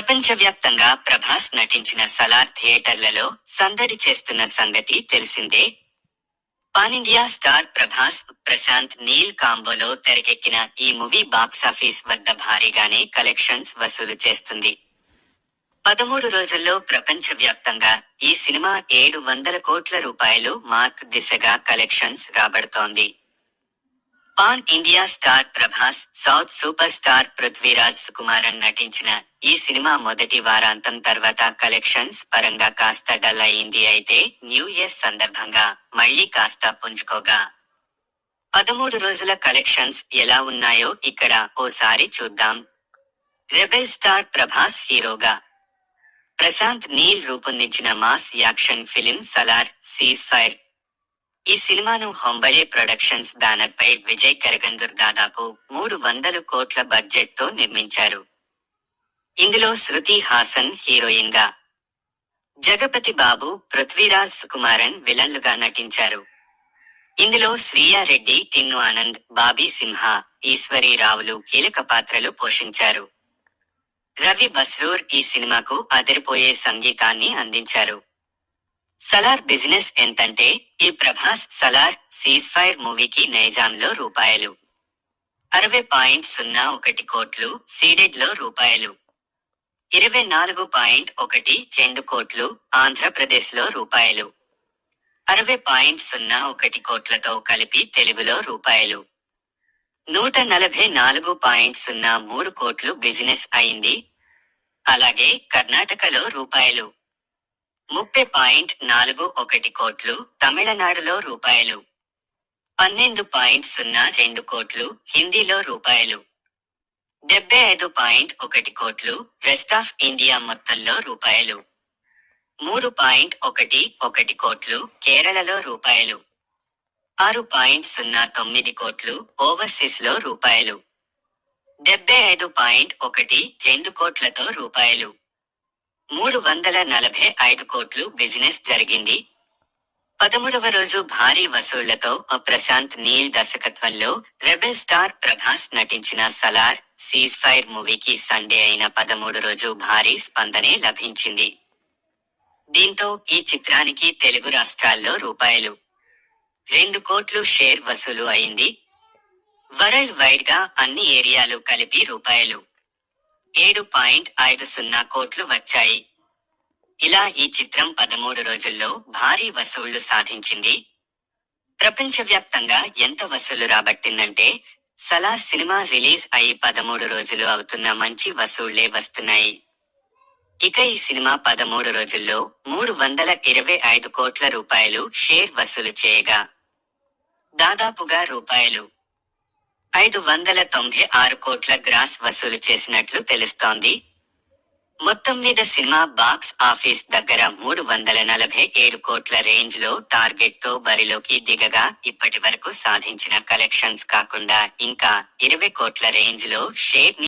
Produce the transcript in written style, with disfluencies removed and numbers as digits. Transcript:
ప్రపంచవ్యాప్తంగా ప్రభాస్ నటించిన సలార్ థియేటర్లలో సందడి చేస్తున్న సంగతి తెలిసిందే. పానిండియా స్టార్ ప్రభాస్, ప్రశాంత్ నీల్ కాంబోలో తెరకెక్కిన ఈ మూవీ బాక్సాఫీస్ వద్ద భారీగానే కలెక్షన్స్ వసూలు చేస్తుంది. 13 రోజుల్లో ప్రపంచవ్యాప్తంగా ఈ సినిమా 700 కోట్ల రూపాయలు మార్క్ దిశగా కలెక్షన్స్ రాబడుతోంది. Pan India star Prabhas, south super star Prithviraj Sukumaran నటించిన ఈ సినిమా మొదటి వారాంతం తర్వాత కలెక్షన్స్ పరంగా కాస్త డల్ అయింది. అయితే న్యూ ఇయర్ సందర్భంగా మళ్లీ కాస్త పుంజుకోగా 13 రోజుల కలెక్షన్స్ ఎలా ఉన్నాయో ఇక్కడ ఓసారి చూద్దాం. రెబెల్ స్టార్ ప్రభాస్ హీరోగా ప్రశాంత్ నీల్ రూపొందించిన mass action film Salaar cease fire. ఈ సినిమాను హొంబళే ప్రొడక్షన్స్ బ్యానర్ పై విజయ్ కరగందూర్ దాదాపు 300 కోట్ల బడ్జెట్ తో నిర్మించారు. ఇందులో శృతి హాసన్ హీరోయిన్ గా, జగపతి బాబు, పృథ్వీరాజ్ సుకుమారన్ విలన్లుగా నటించారు. ఇందులో శ్రియా రెడ్డి, టిన్ను ఆనంద్, బాబీ సింహ, ఈశ్వరీ రావులు కీలక పాత్రలు పోషించారు. రవి బస్రూర్ ఈ సినిమాకు అదిరిపోయే సంగీతాన్ని అందించారు. సలార్ బిజినెస్ ఎంతంటే ఈ ప్రభాస్ సలార్ సీజ్ ఫైర్ మూవీకి నైజాంలో రూపాయలు 60.01 కోట్లు, సీడెడ్ లో రూపాయలు 24.12 కోట్లు, ఆంధ్రప్రదేశ్ లో రూపాయలు 60.01 కోట్లతో కలిపి తెలుగులో రూపాయలు 144.03 కోట్లు బిజినెస్ అయింది. అలాగే కర్ణాటకలో రూపాయలు 30.41 కోట్లు, తమిళనాడులో రూపాయలు 12.02 కోట్లు, హిందీలో రూపాయలు 75.1 కోట్లు, రెస్ట్ ఆఫ్ ఇండియా మొత్తంలో రూపాయలు 3.11 కోట్లు, కేరళలో రూపాయలు 6.09 కోట్లు, ఓవర్సీస్ లో రూపాయలు 75.12 కోట్లతో రూపాయలు 345 కోట్లు బిజినెస్ జరిగింది. 13వ రోజు భారీ వసూళ్లతో ప్రశాంత్ నీల్ దర్శకత్వంలో రెబెల్ స్టార్ ప్రభాస్ నటించిన సలార్ సీజ్ ఫైర్ మూవీకి సండే అయిన 13 రోజు భారీ స్పందనే లభించింది. దీంతో ఈ చిత్రానికి తెలుగు రాష్ట్రాల్లో రూపాయలు 2 కోట్లు షేర్ వసూలు అయింది. వరల్డ్ వైడ్ గా అన్ని ఏరియాలు కలిపి రూపాయలు 7.50 కోట్లు వచ్చాయి. ఇలా ఈ చిత్రం 13 రోజుల్లో భారీ వసూళ్లు సాధించింది. ప్రపంచవ్యాప్తంగా ఎంత వసూలు రాబట్టిందంటే సలార్ సినిమా రిలీజ్ అయి 13 రోజులు అవుతున్న మంచి వసూళ్లే వస్తున్నాయి. ఇక ఈ సినిమా 13 రోజుల్లో 325 కోట్ల రూపాయలు షేర్ వసూలు చేయగా దాదాపుగా రూపాయలు 596 కోట్ల గ్రాస్ వసూలు చేసినట్లు తెలుస్తోంది. మొత్తం మీద సినిమా బాక్స్ ఆఫీస్ దగ్గర 347 కోట్ల రేంజ్ లో టార్గెట్ తో బరిలోకి దిగగా ఇప్పటి వరకు సాధించిన కలెక్షన్స్ కాకుండా ఇంకా 20 కోట్ల రేంజ్ లో షేర్ ని